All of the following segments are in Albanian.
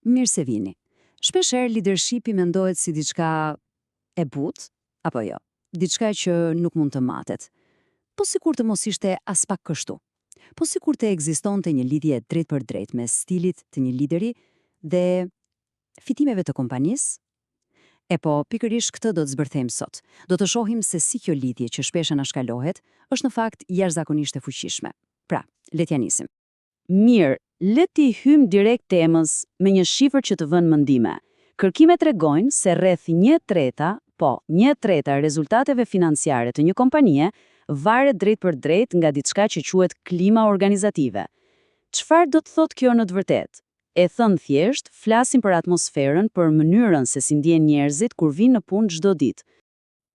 Mirë se vini. Shpeshherë leadershipi mendohet si diçka e butë, apo jo, diçka që nuk mund të matet. Po sikur të mos ishte as pak kështu. Po sikur të ekzistonte një lidhje drejt për drejt mes stilit të një lideri dhe fitimeve të kompanisë. E po, pikërisht këtë do të zbërthejmë sot. Do të shohim se si kjo lidhje që shpesh anashkalohet është në fakt jashtëzakonisht e fuqishme. Pra, le t'ja nisim. Mirë, le t'i hym direkt temës me një shifër që të vën mendime. Kërkimet tregojnë se rreth 1/3, e rezultateve financiare të një kompanie varet drejt për drejt nga diçka që quhet klima organizative. Çfarë do të thotë kjo në të vërtetë? E thënë thjesht, flasim për atmosferën, për mënyrën se si ndjen njerëzit kur vinë në punë çdo ditë.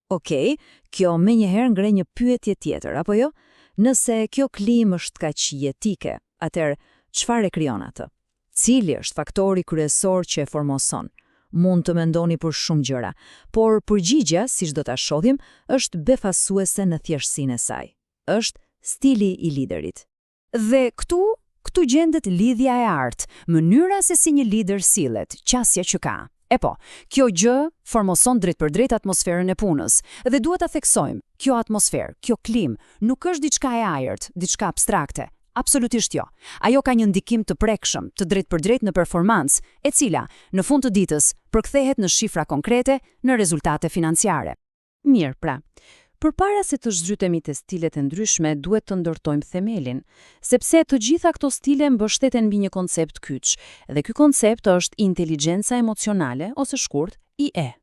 Okej, kjo menjëherë ngre një pyetje tjetër, apo jo? Nëse kjo klimë është kaq jetike, atëherë çfarë e krijon atë? Cili është faktori kryesor që e formoson? Mund të mendoni për shumë gjëra, por përgjigjja, siç do ta shohim, është befasuese në thjeshtësinë e saj. Është stili i liderit. Dhe këtu gjendet lidhja e artë, mënyra se si një lider sillet, qasja që ka. E po, kjo gjë formoson drejt për drejt atmosferën e punës, dhe duhet ta theksojmë, kjo atmosferë, kjo klimë, nuk është diçka e ajërt, diçka abstrakte. Absolutisht jo. Ajo ka një ndikim të prekshëm, të drejt për drejt në performancë, e cila, në fund të ditës, përkthehet në shifra konkrete, në rezultate financiare. Mirë, pra. Përpara se të zhytemi te stilet e ndryshme, duhet të ndërtojmë themelin, sepse të gjitha këto stile mbështeten mbi një koncept kyç, dhe ky koncept është inteligjenca emocionale ose shkurt IE.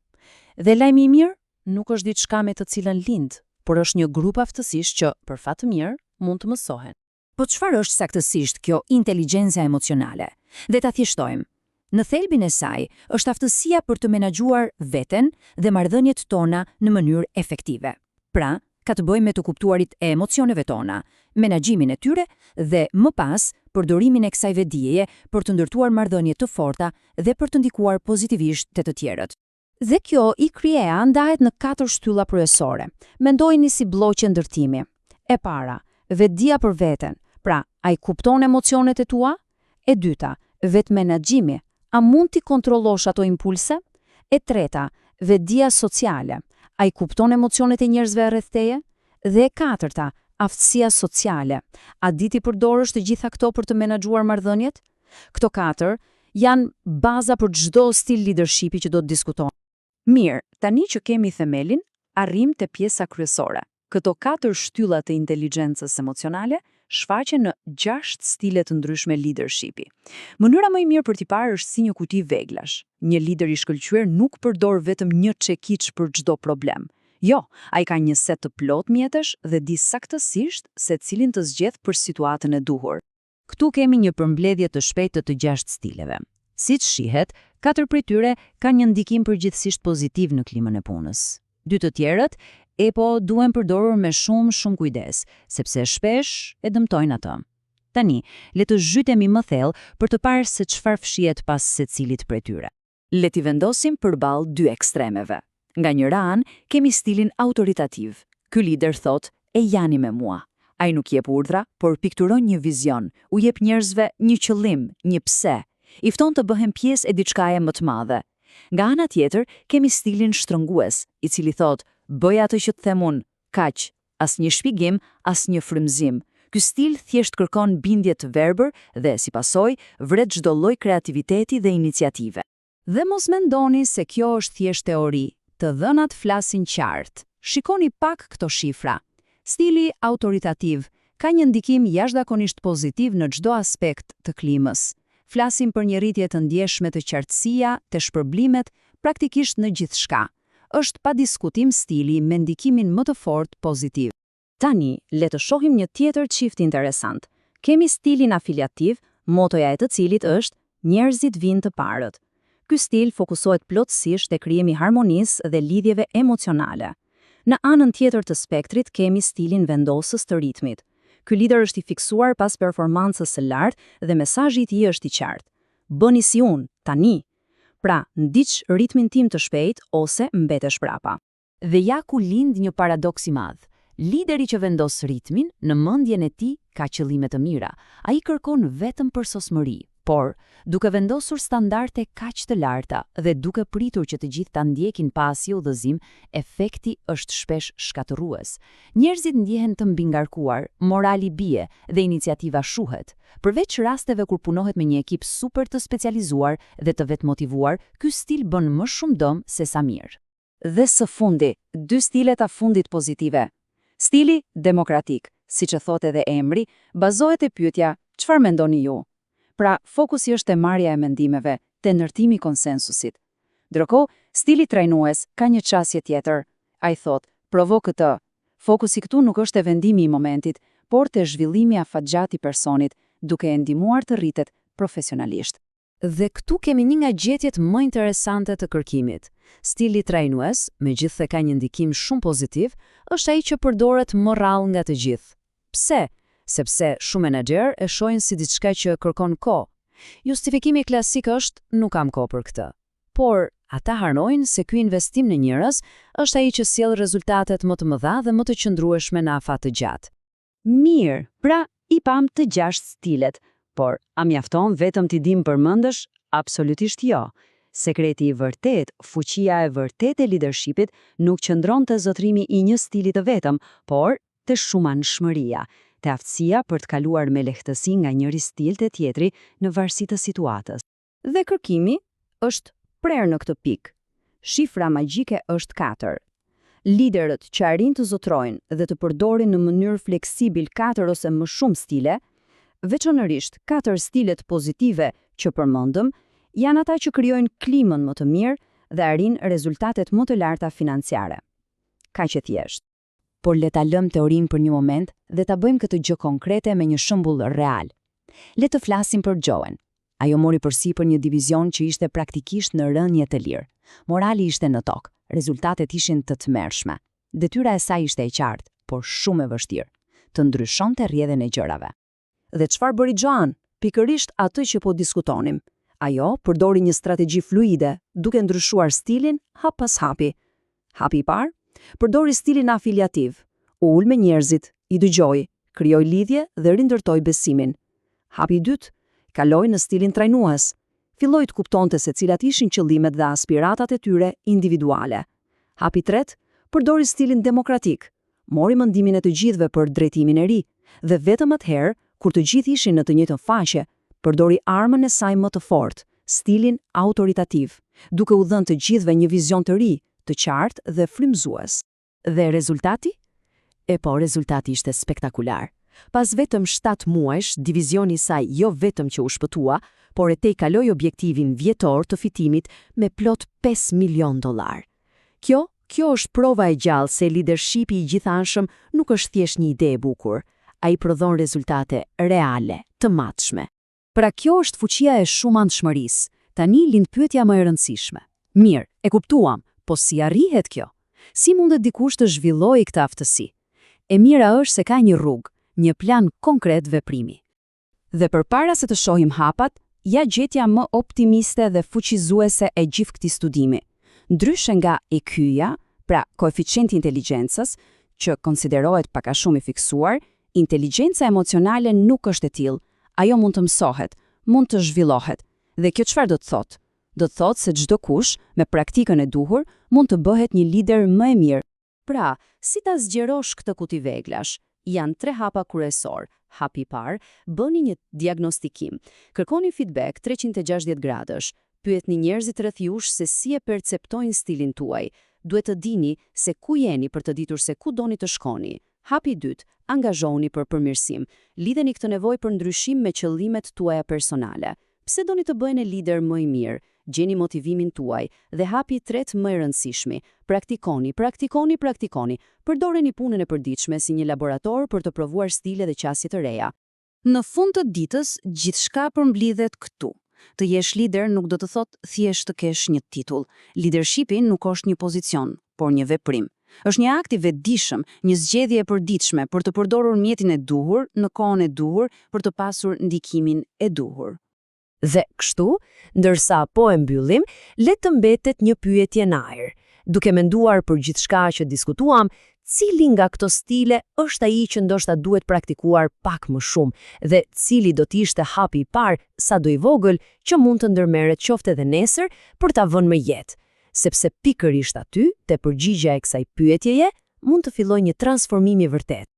Dhe lajmi i mirë nuk është diçka me të cilën lind, por është një grup aftësish që, për fat të mirë, mund të mësohen. Po çfarë është saktësisht kjo inteligjenca emocionale? Dhe ta thjeshtojmë. Në thelbin e saj është aftësia për të menaxhuar veten dhe marrëdhëniet tona në mënyrë efektive. Pra, ka të bëjë me të kuptuarit e emocioneve tona, menaxhimin e tyre dhe më pas përdorimin e kësaj vetdieje për të ndërtuar marrëdhënie të forta dhe për të ndikuar pozitivisht te të tjerët. Dhe kjo i krijea ndahet në 4 shtylla kryesore. Mendojini si bloqe ndërtimi. E para, vetdia për veten. Pra, a i kupton emocionet e tua? E dyta, vetë menaxhimi. A mund t'i kontrollosh ato impulse? E treta, vetdia sociale. A i kupton emocionet e njerëzve rreth teje? Dhe e katërta, aftësia sociale. A di ti përdorësh të gjitha këto për të menaxhuar marrëdhëniet? Këto 4 janë baza për çdo stil leadershipi që do të diskutojmë. Mirë, tani që kemi themelin, arrim te pjesa kryesore. Këto 4 shtylla të inteligjencës emocionale shfaqen në 6 stile të ndryshme leadershipi. Mënyra më e mirë për t'i parë është si një kuti veglash. Një lider i shkëlqyer nuk përdor vetëm një çekiç për çdo problem. Jo, ai ka një set të plot mjetesh dhe di saktësisht se cilin të zgjedh për situatën e duhur. Ktu kemi një përmbledhje të shpejtë të 6 stileve. Siç shihet, 4 prej tyre kanë një ndikim përgjithsisht pozitiv në klimën e punës. 2 të tjerët duhen përdorur me shumë kujdes, sepse shpesh e dëmtojnë atë. Tani, le të zhytemi më thellë për të parë se çfarë fshihet pas secilit prej tyre. Le t'i vendosim përballë 2 ekstremeve. Nga njëra anë kemi stilin autoritativ. Ky lider thotë, "E jani me mua." Ai nuk jep urdhra, por pikturon një vizion, u jep njerëzve një qëllim, një pse. I fton të bëhen pjesë e diçkaje më të madhe. Nga ana tjetër, kemi stilin shtrëngues, i cili thotë, "Bëj atë që të them unë, kaq, asnjë shpjegim, asnjë frymëzim." Ky stil thjesht kërkon bindje të verbër dhe si pasojë vret çdo lloj kreativiteti dhe iniciative. Dhe mos mendoni se kjo është thjesht teori, të dhënat flasin qartë. Shikoni pak këto shifra. Stili autoritativ ka një ndikim jashtëzakonisht pozitiv në çdo aspekt të klimës. Flasim për një rritje të ndjeshme të qartësia, të shpërblimet, praktikisht në gjithçka. Është pa diskutim stili me ndikimin më të fortë pozitiv. Tani, le të shohim një tjetër çift interesant. Kemi stilin afiliativ, motoja e të cilit është njerëzit vinë të parët. Ky stil fokusohet plotësisht te krijimi harmonisë dhe lidhjeve emocionale. Në anën tjetër të spektrit kemi stilin vendosës të ritmit. Ky lider është i fiksuar pas performancës së lartë dhe mesazhi i tij është i qartë. Bëni si unë, tani. Pra, ndiq ritmin tim të shpejt ose mbetesh prapa. Dhe ja ku lind një paradoks i madh. Lideri që vendos ritmin në mendjen e tij ka qëllime të mira. Ai kërkon vetëm përsosmëri, Por, duke vendosur standarde kaq të larta dhe duke pritur që të gjithë ta ndjekin pa asnjë udhëzim, efekti është shpesh shkatërrues. Njerëzit ndjehen të mbingarkuar, morali bie dhe iniciativa shuhet. Përveç rasteve kur punohet me një ekip super të specializuar dhe të vetmotivuar, ky stil bën më shumë dëm se sa mirë. Dhe së fundi, 2 stilet a fundit pozitive. Stili demokratik, siç e thotë edhe emri, bazohet e pyetja: çfarë mendoni ju? Pra, fokusi është te marrja e mendimeve, te ndërtimi i konsensusit. Ndërkohë, stili trajnues ka një çështje tjetër. Ai thotë: provo këtë. Fokusi këtu nuk është te vendimi i momentit, por te zhvillimi afatgjat i personit, duke e ndihmuar të rritet profesionalisht. Dhe këtu kemi një nga gjetjet më interesante të kërkimit. Stili trajnues, megjithse ka një ndikim shumë pozitiv, është ai që përdoret më rrallë nga të gjithë. Pse? Sepse shumë menaxher e shohin si diçka që kërkon kohë. Justifikimi klasik është: nuk kam kohë për këtë. Por ata harrojnë se ky investim në njerëz është ai që sjell rezultatet më të mëdha dhe më të qëndrueshme në afat të gjatë. Mirë, pra i pam të 6 stilet, por a mjafton vetëm t'i dim përmendësh? Absolutisht jo. Sekreti i vërtet, fuqia e vërtet e leadershipit nuk qëndron te zotrimi i një stili të vetëm, por te shumanshmëria, te aftësia për të kaluar me lehtësi nga njëri stil te tjetri në varësi të situatës. Dhe kërkimi është prerë në këtë pikë. Shifra magjike është 4. Liderët që arrin të zotrojnë dhe të përdorin në mënyrë fleksibil 4 ose më shumë stile, veçanërisht 4 stilet pozitive që përmendëm, janë ata që krijojnë klimën më të mirë dhe arrin rezultatet më të larta financiare. Kaq e thjeshtë. Por le ta lëm teorinë për një moment dhe ta bëjmë këtë gjë konkrete me një shembull real. Le të flasim për Joen. Ajo mori përsipër një divizion që ishte praktikisht në rënje të lirë. Morali ishte në tokë, rezultatet ishin të tmerrshme. Detyra e saj ishte e qartë, por shumë e vështirë, të ndryshonte rrjedhën e gjërave. Dhe çfarë bëri Joan? Pikërisht atë që po diskutonim. Ajo përdori një strategji fluide, duke ndryshuar stilin hap pas hapi. Hapi i parë, përdori stilin afiliativ. U ul me njerëzit, i dëgjoi, krijoi lidhje dhe rindërtoi besimin. Hapi i dytë, kaloi në stilin trajnues. Filloi të kuptonte se cilat ishin qëllimet dhe aspiratat e tyre individuale. Hapi i tretë, përdori stilin demokratik. Mori mendimin e të gjithëve për drejtimin e ri dhe vetëm atëherë, kur të gjithë ishin në të njëjtën faqe, përdori armën e saj më të fortë, stilin autoritativ, duke u dhënë të gjithëve një vizion të ri, të qartë dhe frymëzues. Dhe rezultati? Rezultati ishte spektakular. Pas vetëm 7 muajsh, divizioni i saj jo vetëm që u shpëtua, por e tej kaloi objektivin vjetor të fitimit me plot $5 milion. Kjo është prova e gjallë se leadershipi i gjithanshëm nuk është thjesht një ide e bukur. Ai prodhon rezultate reale, të matshme. Pra kjo është fuqia e shumandshmërisë. Tani lind pyetja më e rëndësishme. Mirë, e kuptuam, po si arrihet kjo? Si mundet dikush të zhvillojë këtë aftësi? E mira është se ka një rrugë, një plan konkret veprimi. Dhe përpara se të shohim hapat, ja gjetja më optimiste dhe fuqizuese e gjithë këtij studimi. Ndryshe nga EQ-ja, pra koeficienti i inteligjencës, që konsiderohet pak a shumë i fiksuar, inteligjenca emocionale nuk është e tillë. Ajo mund të mësohet, mund të zhvillohet. Dhe kjo çfarë do të thotë? Do të thotë se çdo kush me praktikën e duhur mund të bëhet një lider më i mirë. Pra, si ta zgjerosh këtë kuti veglash? Janë 3 hapa kryesor. Hapi i parë, bëni një diagnostikim. Kërkoni feedback 360 gradësh. Pyetni njerëzit rreth jush se si e perceptojnë stilin tuaj. Duhet të dini se ku jeni për të ditur se ku doni të shkoni. Hapi i dytë, angazhohuni për përmirësim. Lidheni këtë nevojë për ndryshim me qëllimet tuaja personale. Pse doni të bëheni lider më i mirë? Gjeni motivimin tuaj. Dhe hapi i tretë më i rëndësishmi, praktikoni. Përdoreni punën e përditshme si një laborator për të provuar stile dhe qasje të reja. Në fund të ditës, gjithçka përmbledhet këtu. Të jesh lider nuk do të thotë thjesht të kesh një titull. Leadershipi nuk është një pozicion, por një veprim. Është një akt i vetëdijshëm, një zgjedhje e përditshme për të përdorur mjetin e duhur në kohën e duhur për të pasur ndikimin e duhur. Dhe kështu, ndërsa po e mbyllim, le të mbetet një pyetje në ajër. Duke menduar për gjithçka që diskutuam, cili nga këto stile është ai që ndoshta duhet praktikuar pak më shumë dhe cili do të ishte hapi i parë, sado i vogël, që mund të ndërmerret qoftë edhe nesër për ta vënë më jetë. Sepse pikërisht aty, te përgjigjja e kësaj pyetjeje, mund të fillojë një transformim i vërtet.